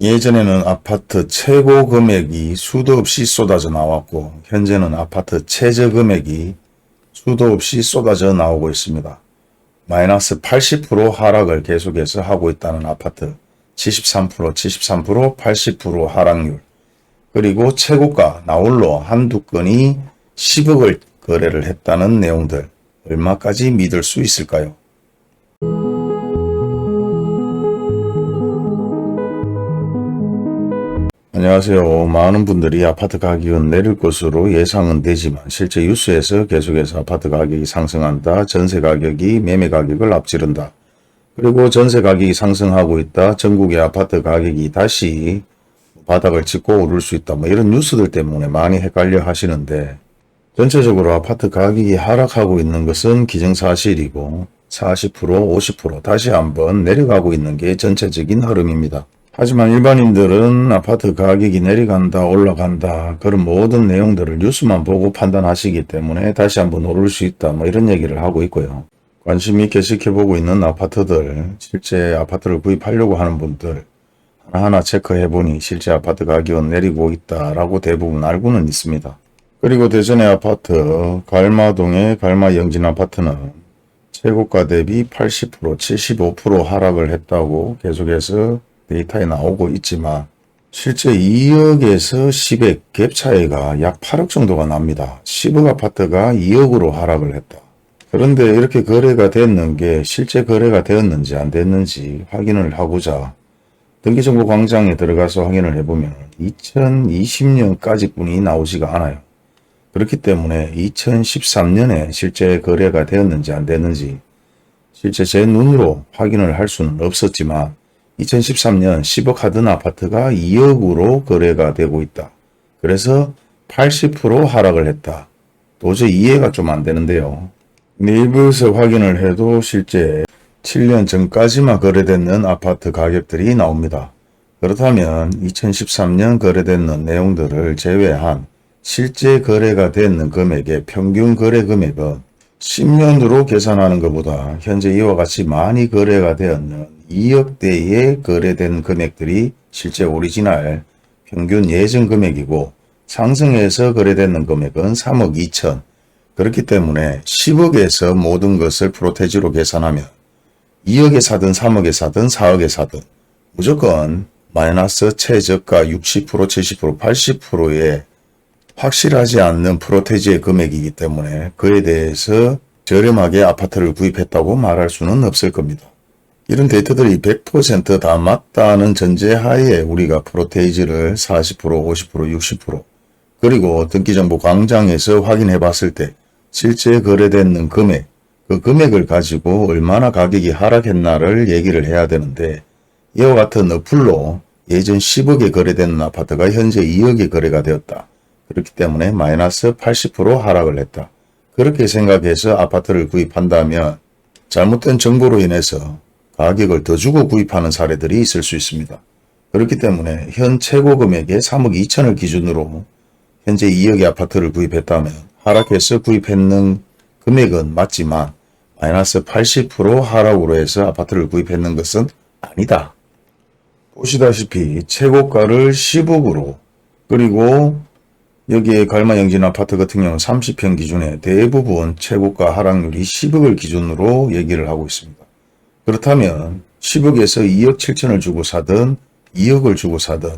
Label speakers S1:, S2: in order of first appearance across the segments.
S1: 예전에는 아파트 최고 금액이 수도 없이 쏟아져 나왔고 현재는 아파트 최저 금액이 수도 없이 쏟아져 나오고 있습니다. 마이너스 80% 하락을 계속해서 하고 있다는 아파트 73%, 80% 하락률, 그리고 최고가 나홀로 한두 건이 10억을 거래를 했다는 내용들, 얼마까지 믿을 수 있을까요? 안녕하세요. 많은 분들이 아파트 가격은 내릴 것으로 예상은 되지만 실제 뉴스에서 계속해서 아파트 가격이 상승한다, 전세 가격이 매매 가격을 앞지른다, 그리고 전세 가격이 상승하고 있다, 전국의 아파트 가격이 다시 바닥을 찍고 오를 수 있다, 이런 뉴스들 때문에 많이 헷갈려 하시는데, 전체적으로 아파트 가격이 하락하고 있는 것은 기정사실이고 40%, 50% 다시 한번 내려가고 있는 게 전체적인 흐름입니다. 하지만 일반인들은 아파트 가격이 내려간다, 올라간다, 그런 모든 내용들을 뉴스만 보고 판단하시기 때문에 다시 한번 오를 수 있다, 이런 얘기를 하고 있고요. 관심 있게 지켜보고 있는 아파트들, 실제 아파트를 구입하려고 하는 분들 하나하나 체크해보니 실제 아파트 가격은 내리고 있다라고 대부분 알고는 있습니다. 그리고 대전의 아파트 갈마동의 갈마영진 아파트는 최고가 대비 80%, 75% 하락을 했다고 계속해서 데이터에 나오고 있지만 실제 2억에서 10억 갭 차이가 약 8억 정도가 납니다. 10억 아파트가 2억으로 하락을 했다. 그런데 이렇게 거래가 됐는 게 실제 거래가 되었는지 안 됐는지 확인을 하고자 등기정보 광장에 들어가서 확인을 해보면 2020년까지 뿐이 나오지가 않아요. 그렇기 때문에 2013년에 실제 거래가 되었는지 안 됐는지 실제 제 눈으로 확인을 할 수는 없었지만 2013년 10억 하던 아파트가 2억으로 거래가 되고 있다. 그래서 80% 하락을 했다. 도저히 이해가 좀 안 되는데요. 네이버에서 확인을 해도 실제 7년 전까지만 거래됐는 아파트 가격들이 나옵니다. 그렇다면 2013년 거래됐는 내용들을 제외한 실제 거래가 됐는 금액의 평균 거래 금액은 10년으로 계산하는 것보다 현재 이와 같이 많이 거래가 되었는 2억대에 거래된 금액들이 실제 오리지널 평균 예전 금액이고 상승해서 거래되는 금액은 3억 2천. 그렇기 때문에 10억에서 모든 것을 프로테지로 계산하면 2억에 사든 3억에 사든 4억에 사든 무조건 마이너스 최저가 60%, 70%, 80%의 확실하지 않는 프로테지의 금액이기 때문에 그에 대해서 저렴하게 아파트를 구입했다고 말할 수는 없을 겁니다. 이런 데이터들이 100% 다 맞다는 전제하에 우리가 프로테이지를 40%, 50%, 60% 그리고 등기정보 광장에서 확인해 봤을 때 실제 거래되는 금액, 그 금액을 가지고 얼마나 가격이 하락했나를 얘기를 해야 되는데 이와 같은 어플로 예전 10억에 거래되는 아파트가 현재 2억에 거래가 되었다. 그렇기 때문에 마이너스 80% 하락을 했다. 그렇게 생각해서 아파트를 구입한다면 잘못된 정보로 인해서 가격을 더 주고 구입하는 사례들이 있을 수 있습니다. 그렇기 때문에 현 최고 금액의 3억 2천을 기준으로 현재 2억의 아파트를 구입했다면 하락해서 구입했는 금액은 맞지만 마이너스 80% 하락으로 해서 아파트를 구입했는 것은 아니다. 보시다시피 최고가를 10억으로 그리고 여기에 갈마영진 아파트 같은 경우는 30평 기준에 대부분 최고가 하락률이 10억을 기준으로 얘기를 하고 있습니다. 그렇다면 10억에서 2억 7천을 주고 사든 2억을 주고 사든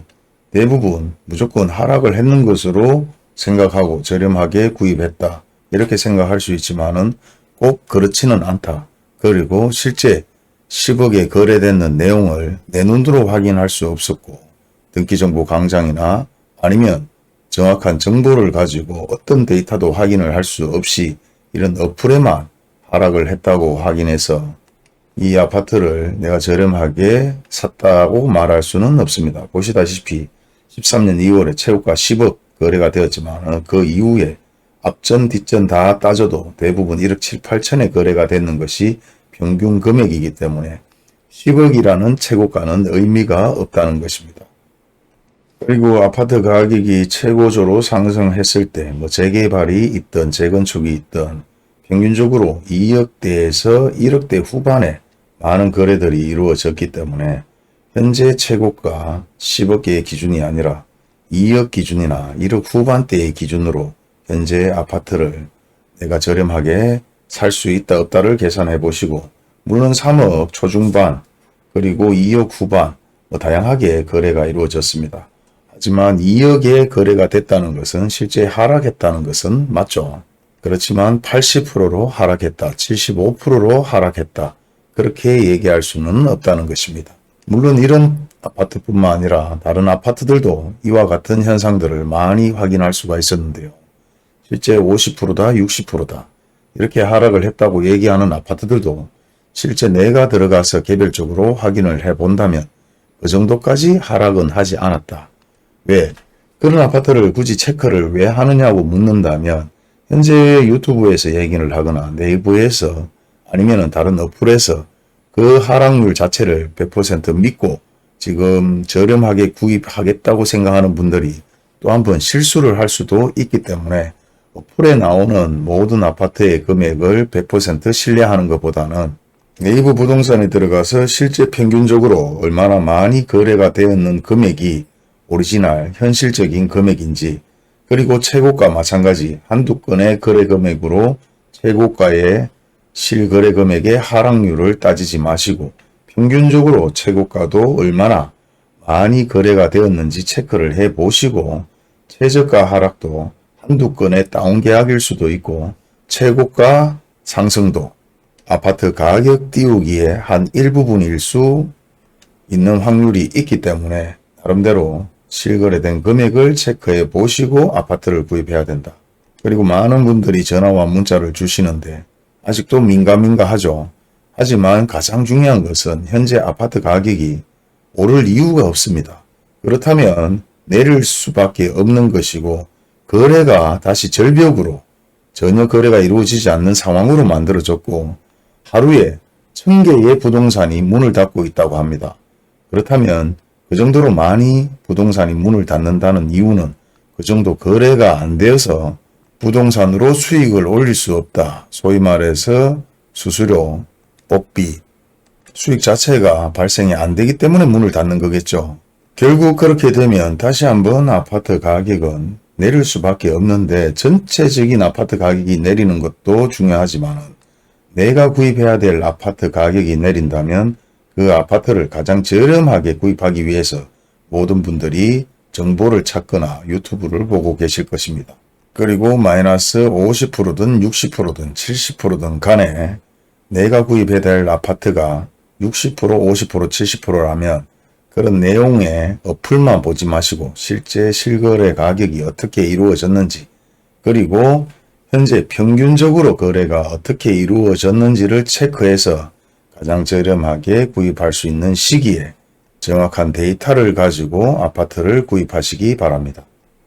S1: 대부분 무조건 하락을 했는 것으로 생각하고 저렴하게 구입했다. 이렇게 생각할 수 있지만은 꼭 그렇지는 않다. 그리고 실제 10억에 거래되는 내용을 내 눈으로 확인할 수 없었고 등기정보 광장이나 아니면 정확한 정보를 가지고 어떤 데이터도 확인을 할 수 없이 이런 어플에만 하락을 했다고 확인해서 이 아파트를 내가 저렴하게 샀다고 말할 수는 없습니다. 보시다시피 13년 2월에 최고가 10억 거래가 되었지만 그 이후에 앞전 뒷전 다 따져도 대부분 1억 7, 8천에 거래가 되는 것이 평균 금액이기 때문에 10억이라는 최고가는 의미가 없다는 것입니다. 그리고 아파트 가격이 최고조로 상승했을 때 재개발이 있든 재건축이 있든 평균적으로 2억대에서 1억대 후반에 많은 거래들이 이루어졌기 때문에 현재 최고가 10억개의 기준이 아니라 2억 기준이나 1억 후반대의 기준으로 현재 아파트를 내가 저렴하게 살 수 있다 없다를 계산해 보시고, 물론 3억 초중반 그리고 2억 후반 다양하게 거래가 이루어졌습니다. 하지만 2억의 거래가 됐다는 것은 실제 하락했다는 것은 맞죠. 그렇지만 80%로 하락했다, 75%로 하락했다, 그렇게 얘기할 수는 없다는 것입니다. 물론 이런 아파트뿐만 아니라 다른 아파트들도 이와 같은 현상들을 많이 확인할 수가 있었는데요. 실제 50%다, 60%다 이렇게 하락을 했다고 얘기하는 아파트들도 실제 내가 들어가서 개별적으로 확인을 해본다면 그 정도까지 하락은 하지 않았다. 왜? 그런 아파트를 굳이 체크를 왜 하느냐고 묻는다면, 현재 유튜브에서 얘기를 하거나 네이버에서 아니면 다른 어플에서 그 하락률 자체를 100% 믿고 지금 저렴하게 구입하겠다고 생각하는 분들이 또 한 번 실수를 할 수도 있기 때문에, 어플에 나오는 모든 아파트의 금액을 100% 신뢰하는 것보다는 네이버 부동산에 들어가서 실제 평균적으로 얼마나 많이 거래가 되었는 금액이 오리지널 현실적인 금액인지, 그리고 최고가 마찬가지 한두 건의 거래 금액으로 최고가의 실거래 금액의 하락률을 따지지 마시고 평균적으로 최고가도 얼마나 많이 거래가 되었는지 체크를 해 보시고, 최저가 하락도 한두 건의 다운 계약일 수도 있고 최고가 상승도 아파트 가격 띄우기의 한 일부분일 수 있는 확률이 있기 때문에 나름대로 실거래된 금액을 체크해 보시고 아파트를 구입해야 된다. 그리고 많은 분들이 전화와 문자를 주시는데 아직도 민감하죠. 하지만 가장 중요한 것은 현재 아파트 가격이 오를 이유가 없습니다. 그렇다면 내릴 수밖에 없는 것이고, 거래가 다시 절벽으로 전혀 거래가 이루어지지 않는 상황으로 만들어졌고 하루에 1000개의 부동산이 문을 닫고 있다고 합니다. 그렇다면 그 정도로 많이 부동산이 문을 닫는다는 이유는 그 정도 거래가 안 되어서 부동산으로 수익을 올릴 수 없다. 소위 말해서 수수료, 복비, 수익 자체가 발생이 안 되기 때문에 문을 닫는 거겠죠. 결국 그렇게 되면 다시 한번 아파트 가격은 내릴 수밖에 없는데, 전체적인 아파트 가격이 내리는 것도 중요하지만 내가 구입해야 될 아파트 가격이 내린다면 그 아파트를 가장 저렴하게 구입하기 위해서 모든 분들이 정보를 찾거나 유튜브를 보고 계실 것입니다. 그리고 마이너스 50%든 60%든 70%든 간에 내가 구입해야 될 아파트가 60%, 50%, 70%라면 그런 내용의 어플만 보지 마시고 실제 실거래 가격이 어떻게 이루어졌는지, 그리고 현재 평균적으로 거래가 어떻게 이루어졌는지를 체크해서 가장 저렴하게 구입할 수 있는 시기에 정확한 데이터를 가지고 아파트를 구입하시기 바랍니다.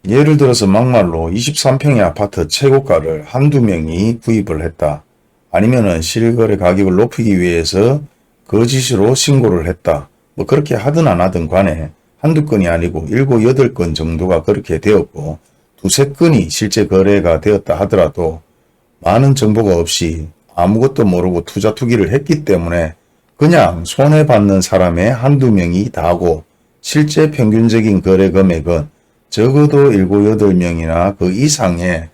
S1: 예를 들어서 막말로 23평의 아파트 최고가를 한두 명이 구입을 했다. 아니면은 실거래 가격을 높이기 위해서 거짓으로 신고를 했다. 그렇게 하든 안 하든 간에 한두 건이 아니고 7, 8건 정도가 그렇게 되었고 두세 건이 실제 거래가 되었다 하더라도 많은 정보가 없이 아무것도 모르고 투자 투기를 했기 때문에 그냥 손해받는 사람의 한두 명이 다고, 실제 평균적인 거래 금액은 적어도 7, 8명이나 그 이상의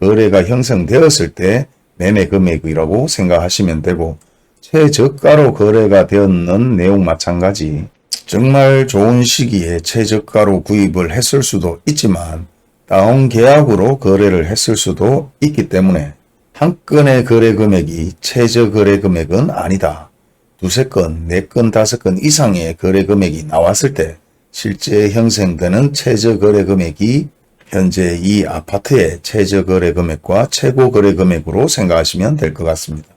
S1: 거래가 형성되었을 때 매매 금액이라고 생각하시면 되고, 최저가로 거래가 되었는 내용 마찬가지 정말 좋은 시기에 최저가로 구입을 했을 수도 있지만 다운 계약으로 거래를 했을 수도 있기 때문에 한 건의 거래 금액이 최저 거래 금액은 아니다. 두세 건, 네 건, 다섯 건 이상의 거래 금액이 나왔을 때 실제 형성되는 최저 거래 금액이 현재 이 아파트의 최저 거래 금액과 최고 거래 금액으로 생각하시면 될 것 같습니다.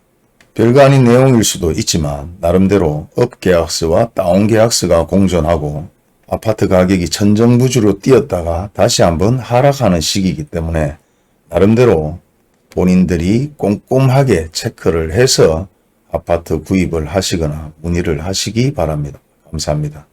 S1: 별거 아닌 내용일 수도 있지만 나름대로 업 계약서와 다운 계약서가 공존하고 아파트 가격이 천정부지로 뛰었다가 다시 한번 하락하는 시기이기 때문에 나름대로 본인들이 꼼꼼하게 체크를 해서 아파트 구입을 하시거나 문의를 하시기 바랍니다. 감사합니다.